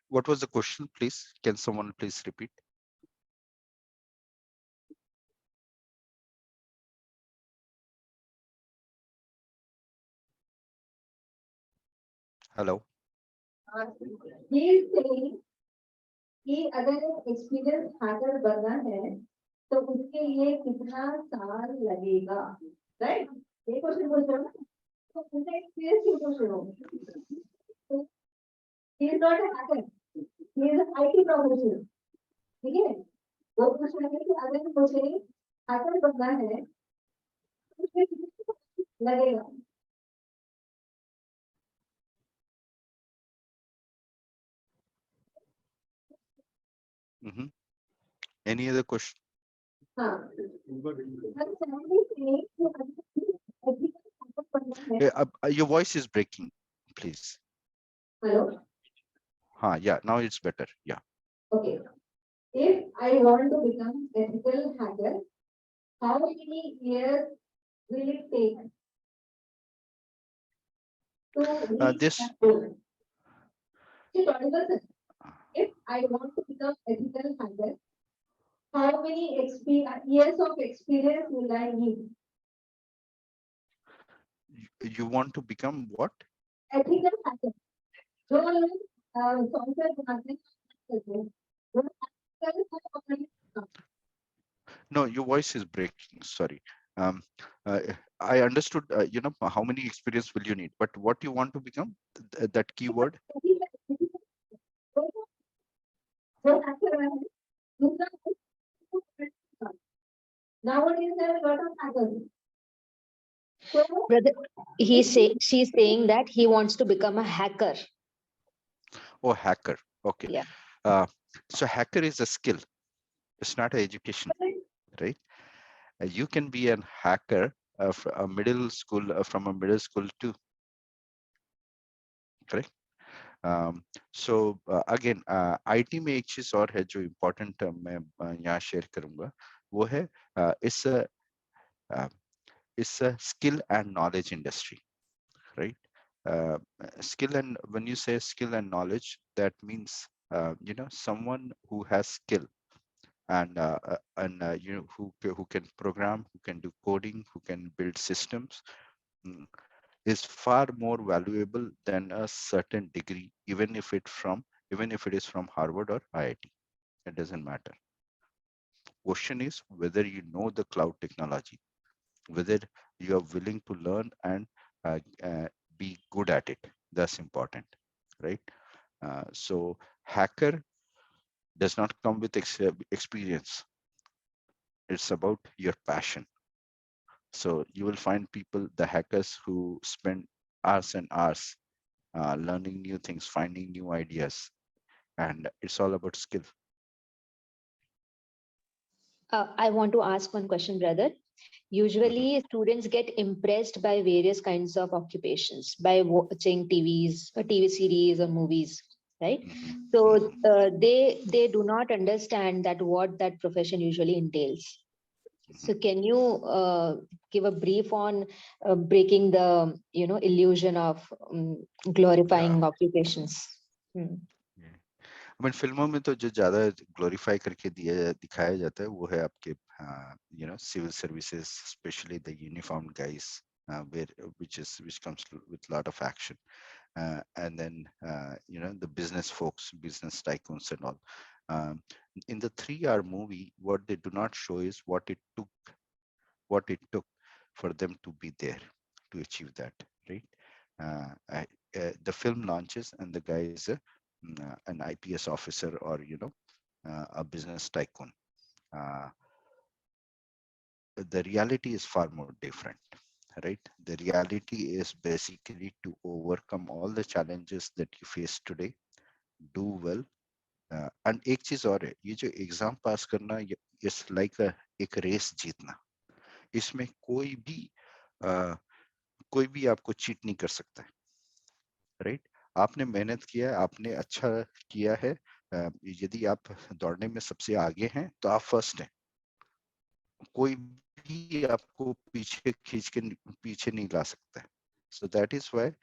What was the question, please? Can someone please repeat? Hello. He is saying कि अगर एक experience hacker बनना है तो उसके लिए कितना साल लगेगा, राइट? ये क्वेश्चन पूछ रहे हो ना, तो उनका एक्सपीरियंस क्यों पूछ रहे हो? He is not a hacker, he is a IT professional, ठीक है? वो पूछ रहे हैं कि अगर मुझे हैकर बनना है तो उसमें कितना लगेगा? Any other question? हाँ हम समझ नहीं Your voice is breaking, please. Hello Yeah, now it's better. Yeah. okay if I want to become ethical hacker how many years will it take to reach This that goal? See, if I want to become ethical hacker, how many years of experience will I need? you want to become what? Ethical hacker. जो लोग software बनाते हैं वो ethical को अपने No, your voice is breaking. Sorry. Um, I understood. How many experience will you need? But what you want to become? That keyword. जो hacker है दूसरा nowadays there are a lot of hackers. So Brother, she's saying that he wants to become a hacker. Oh, hacker. Okay. Yeah. So hacker is a skill. It's not an education, right? You can be an hacker of a middle school from a middle school too, correct? So again, IT में एक चीज और है जो important मैं यहाँ share करूँगा वो है it's a skill and knowledge industry, right? Skill, and when you say skill and knowledge, that means someone who has skill and who can program, who can do coding, who can build systems, mm, is far more valuable than a certain degree, even if it is from Harvard or IIT. It doesn't matter. Question is whether you know the cloud technology, whether you are willing to learn and uh, uh, be good at it. That's important, right? So hacker does not come with experience. It's about your passion. So you will find people, the hackers, who spend hours and hours learning new things, finding new ideas, and it's all about skill. I want to ask one question, brother. Usually, students get impressed by various kinds of occupations by watching TV series, or movies, right? So they do not understand that what that profession usually entails. So can you give a brief on breaking the illusion of glorifying occupations? I mean, फिल्मों में तो जो ज्यादा glorify करके दिखाया जाता है वो है आपके civil services, especially the uniformed guys, which comes with a lot of action, and then the business folks, business tycoons and all. In the 3-hour movie, what they do not show is what it took for them to be there to achieve that, right? The film launches and the guy is an IPS officer or a business tycoon. The reality is far more different, right? The reality is basically to overcome all the challenges that you face today, do well. And एक चीज और है, ये जो exam पास करना is like एक race जीतना. इसमें कोई भी आपको चीट नहीं कर सकता है, राइट? आपने मेहनत किया है, आपने अच्छा किया है. यदि आप दौड़ने में सबसे आगे हैं तो आप फर्स्ट हैं. कोई भी आपको पीछे खींच के पीछे नहीं ला सकता है. So that is why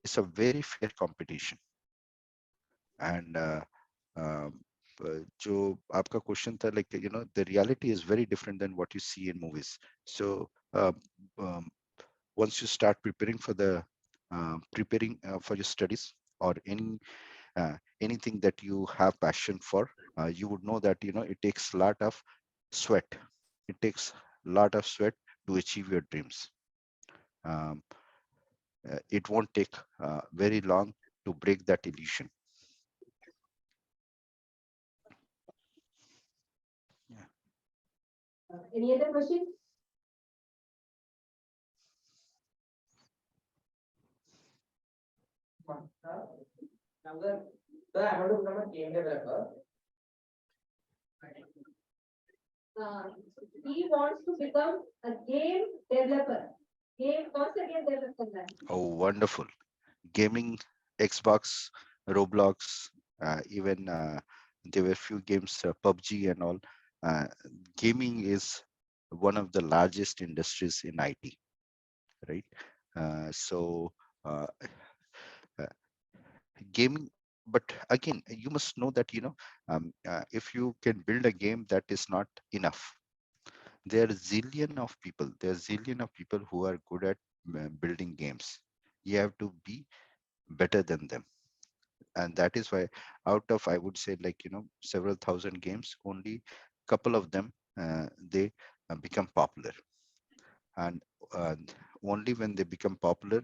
it's a very fair competition. And जो आपका क्वेश्चन था, like the reality is very different than what you see in movies. So once you start preparing for your studies or anything that you have passion for, you would know that it takes a lot of sweat. It takes a lot of sweat to achieve your dreams. It won't take very long to break that illusion. any other question? Sir, I want to become a game developer. uh, he wants to become a game developer. Game, कौन सा game develop करना है? Oh, wonderful. Gaming, Xbox, Roblox, even there were few games, PUBG and all. Uh, Gaming is one of the largest industries in IT, right? So uh, uh, gaming, but again, you must know that, if you can build a game, that is not enough. There are zillion of people. There are zillion of people who are good at building games. You have to be better than them, and that is why out of, I would say, like, several thousand games, only couple of them they become popular. And uh, only when they become popular,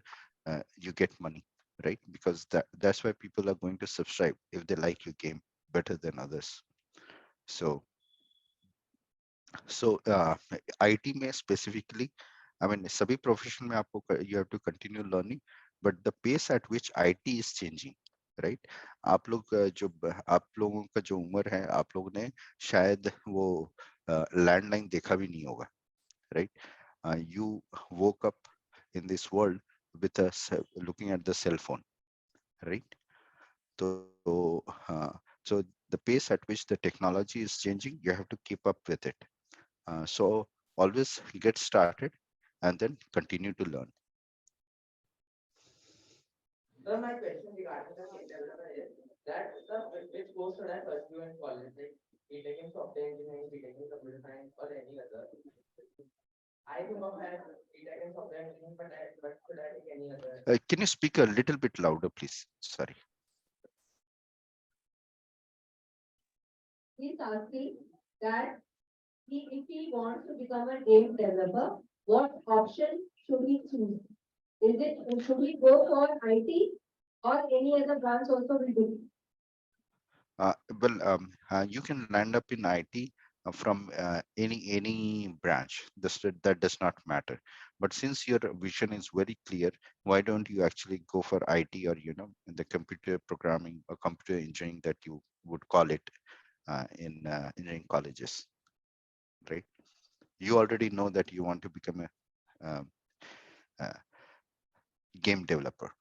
you get money, right? Because that's why people are going to subscribe if they like your game better than others. So IT में specifically, I mean, सभी profession में आपको you have to continue learning, but the pace at which IT is changing, right? आप लोग आप लोगों का जो उम्र है, आप लोगों ने शायद वो लैंडलाइन देखा भी नहीं होगा, right? You woke up in this world with looking at the cell phone, right? So so the pace at which the technology is changing, you have to keep up with it. So always get started and then continue to learn. Sir, my question regarding the game developer is that sir, which course should I pursue in college? Like B.Tech in software engineering, B.Tech in computer science, or any other? I think of as B.Tech in software engineering, but should I take any other? Can you speak a little bit louder, please? Sorry. He's asking that if he wants to become a game developer, what option should he choose? Is it, should he go for IT or any other branch also will do? You can land up in IT from any branch. That does not matter. But since your vision is very clear, why don't you actually go for IT, or the computer programming or computer engineering that you would call it in engineering colleges, right? You already know that you want to become um, a game developer.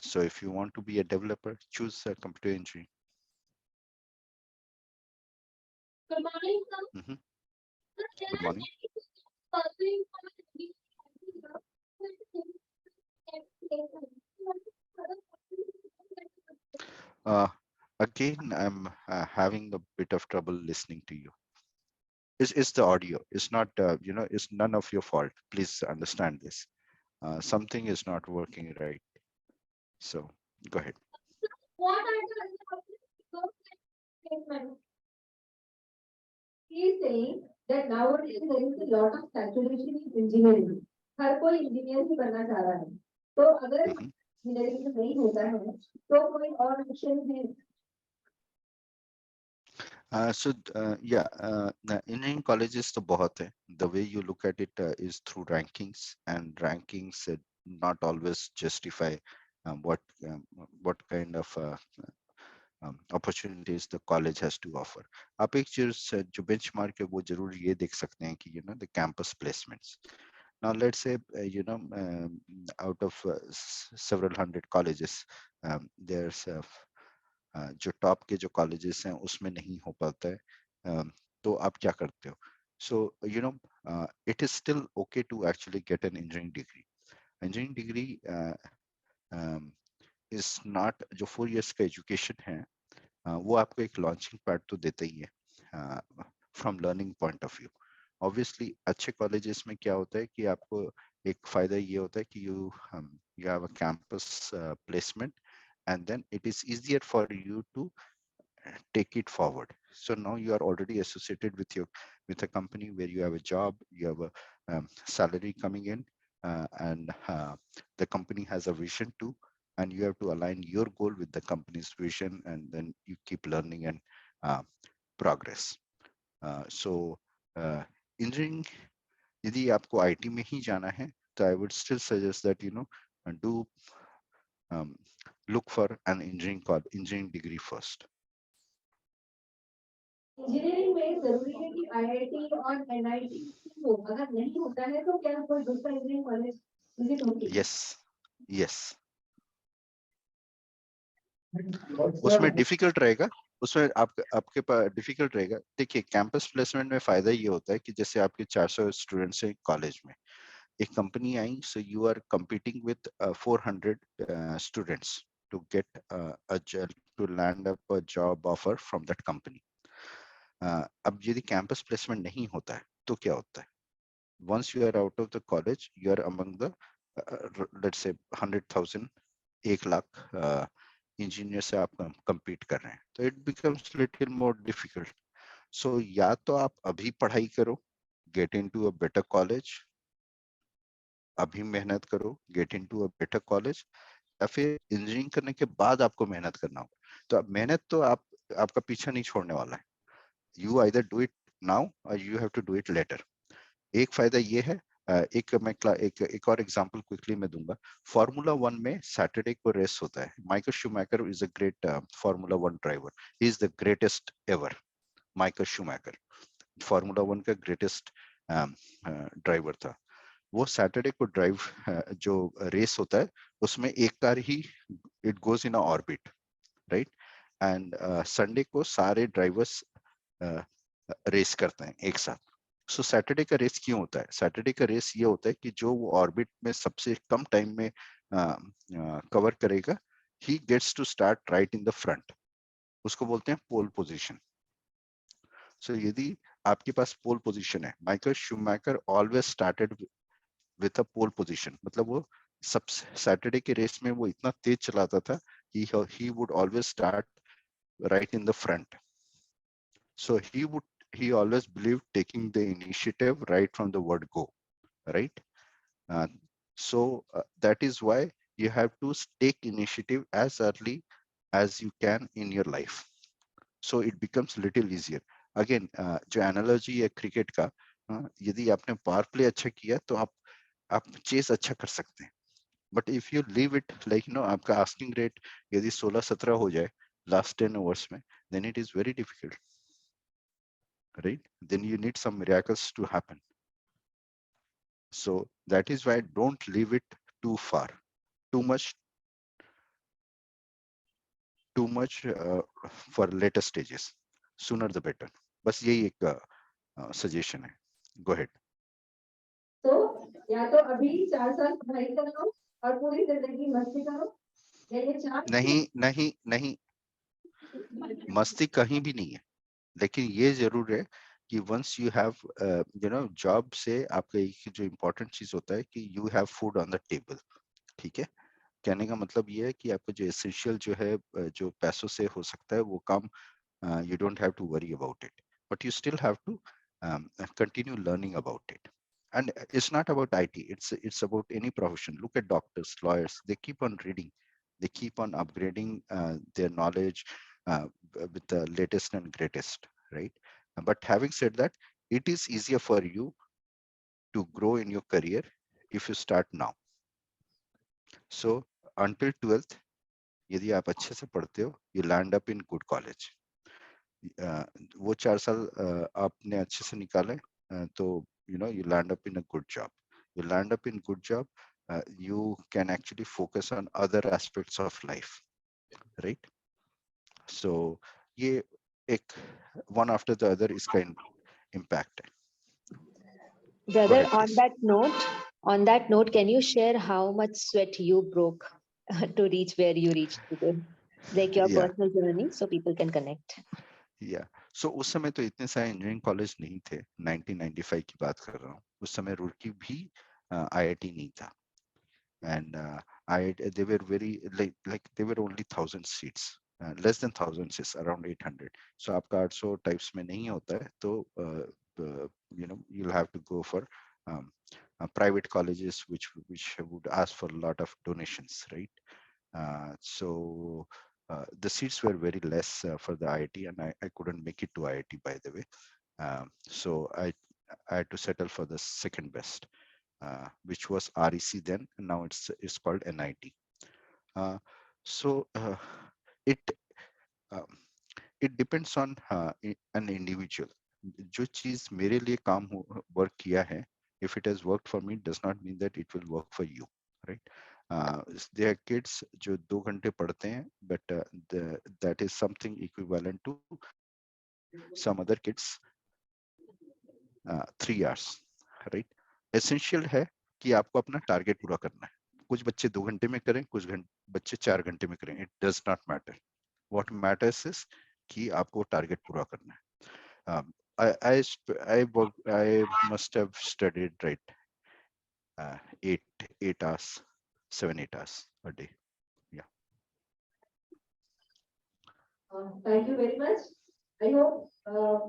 So if you want to be a developer, choose computer engineering. Good morning, sir. Mhm. Good morning. Uh, Again, I'm having a bit of trouble listening to you. It's the audio. It's not, it's none of your fault. Please understand this. Something is not working right. So go ahead. What are the statements? He is saying that nowadays there is a lot of saturation in engineering. हर कोई engineer ही बनना चाह रहा है. तो अगर Mhm. Engineering में नहीं होता है तो कोई और ऑप्शन है? Yeah, engineering colleges तो बहुत है. The way you look at it is through rankings, and rankings not always justify what kind of opportunities the college has to offer. आप एक चीज जो benchmark है वो जरूर ये देख सकते हैं कि the campus placements. Now let's say out of several hundred colleges, there's जो टॉप के जो कॉलेजेस हैं उसमें नहीं हो पाता है, तो आप क्या करते हो? So it is still okay to actually get an engineering degree. Engineering degree is not, जो 4 years का education है, वो आपको एक launching pad तो देता ही है from learning point of view. Obviously अच्छे colleges में क्या होता है कि आपको एक फायदा ये होता है कि you have a campus placement, and then it is easier for you to take it forward. So now you are already associated with a company where you have a job, you have a salary coming in, and the company has a vision too, and you have to align your goal with the company's vision, and then you keep learning and progress. So engineering, यदि आपको IT में ही जाना है, तो I would still suggest that do look for an engineering degree first. Engineering में जरूरी है कि आईआईटी और एनआईटी हो, अगर नहीं होता है तो क्या कोई दूसरा engineering college is it okay? Yes, yes, उसमें डिफिकल्ट रहेगा, उसमें आपके पास डिफिकल्ट रहेगा। देखिए कैंपस प्लेसमेंट में फायदा ये होता है कि जैसे आपके 400 स्टूडेंट्स हैं कॉलेज में, एक कंपनी आई, so you are competing with 400 students to get to land up a job offer from that company. अब यदि कैंपस प्लेसमेंट नहीं होता है तो क्या होता है? once you are out of the college, you are among the let's say 100,000, 1 lakh engineer से आप compete कर रहे हैं, तो it becomes little more difficult. So या तो आप अभी पढ़ाई करो, get into a better college, अभी मेहनत करो, get into a better college, या फिर इंजीनियरिंग करने के बाद आपको मेहनत करना होगा। तो अब मेहनत तो आपका पीछा नहीं छोड़ने वाला है। You either do it now or you have to do it later. एक फायदा ये है, एक और एग्जांपल क्विकली मैं दूंगा। फार्मूला 1 में सैटरडे को रेस होता है। Michael Schumacher is a great formula 1 driver, he is the greatest ever. Michael Schumacher formula 1 का ग्रेटेस्ट ड्राइवर था। वो सैटरडे को ड्राइव जो रेस होता है उसमें एक car he it goes in orbit, right, and Sunday को सारे ड्राइवर्स रेस करते हैं एक साथ। सो सैटरडे का रेस क्यों होता है? सैटरडे का रेस ये होता है कि जो वो ऑर्बिट में सबसे कम टाइम में कवर करेगा, he gets to start right in the front, उसको बोलते हैं पोल पोजीशन। सो यदि आपके पास पोल पोजीशन है, Michael Schumacher always started with a pole position, मतलब वो सब सैटरडे के रेस में वो इतना तेज चलाता था, he would always start right in the front. So he always believed taking the initiative right from the word go, right? Uh, that is why you have to take initiative as early as you can in your life. So it becomes little easier. Again, जो analogy है cricket का, यदि आपने power play अच्छा किया तो आप chess अच्छा कर सकते हैं। But if you leave it like आपका आस्किंग रेट यदि 16-17 हो जाए लास्ट 10 ओवर्स में, then it is very difficult, right? Then you need some miracles to happen. So that is why don't leave it too far, too much for later stages. Sooner the better. बस यही एक suggestion है। Go ahead. तो या तो अभी 4 साल पढ़ाई करो और पूरी जिंदगी मस्ती करो, या ये 4 नहीं नहीं नहीं, मस्ती कहीं भी नहीं है, लेकिन ये जरूर है कि वंस यू हैव जॉब से आपका एक जो इम्पोर्टेंट चीज होता है कि you have food on the table. ठीक है, कहने का मतलब ये है कि आपको जो एसेंशियल जो है जो पैसों से हो सकता है वो काम, you don't have to worry about it, but you still have to continue learning about it. And it's not about IT, it's about any profession. Look at doctors, lawyers, they keep on reading, they keep on upgrading their knowledge with the latest and greatest, right? But having said that, it is easier for you to grow in your career if you start now. So until 12th, यदि आप अच्छे से पढ़ते हो, you land up in good college. वो 4 साल आपने अच्छे से निकाले, तो you land up in a good job. You land up in good job, you can actually focus on other aspects of life, right? So ये एक one after the other इसका impact है. Go Brother, ahead, please. on that note, can you share how much sweat you broke to reach where you reached today? Like your Yeah. personal journey, so people can connect. या सो उस समय तो इतने सारे engineering college नहीं थे, 1995 की बात कर रहा हूँ। उस समय रुड़की भी आईआईटी नहीं था, and they were very like they were only 1,000 seats, less than 1,000 seats, around 800. So आपका 800 types में नहीं होता है, तो you'll have to go for um, private colleges which would ask for a lot of donations, right? So the seats were very less for the IIT, and I couldn't make it to IIT, by the way. So I had to settle for the second best, which was REC then, and now it's called NIT. So it um, it depends on an individual. जो चीज मेरे लिए काम work किया है, if it has worked for me, does not mean that it will work for you, right? There are kids जो 2 घंटे पढ़ते हैं, but that is something equivalent to some other kids 3 hours, right? Essential है कि आपको अपना target पूरा करना है. कुछ बच्चे 2 घंटे में करें, कुछ बच्चे 4 घंटे में करें, it does not matter. What matters is कि आपको टारगेट पूरा करना है. I must have studied, right, 8 hours, 7-8 hours a day. Yeah. Thank you very much. I hope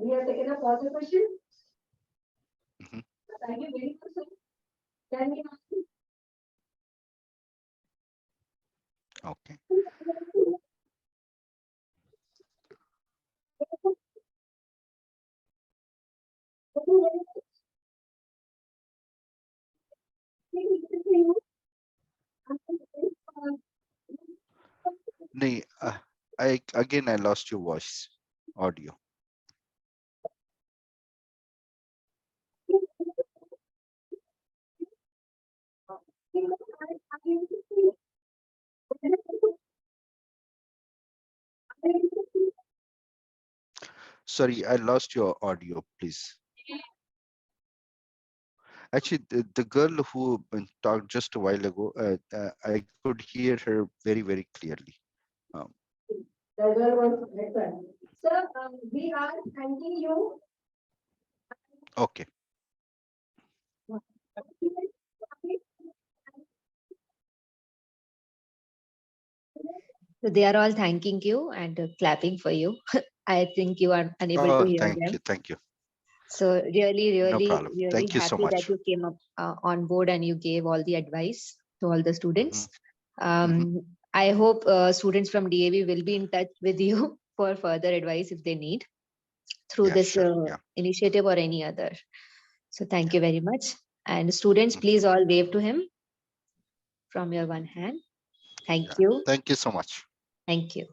we have taken up all the questions. Mhm. Thank you very much, sir. Can we Okay. नहीं, I lost your voice, audio. Sorry, I lost your audio, please. Actually, the girl who talked just a while ago, I could hear her very, very clearly. The girl was excellent. Sir, we are thanking you. Okay. So they are all thanking you and clapping for you. I think you are unable Oh, to hear thank them. you. Thank you. So really, No really, problem. really Thank you so happy that much. you came up on board and you gave all the advice to all the students. I hope students from DAV will be in touch with you for further advice if they need through Yeah, this sure. Yeah. initiative or any other. So thank you very much. And students, please all wave to him from your one hand. Thank Yeah. you. Thank you so much. Thank you.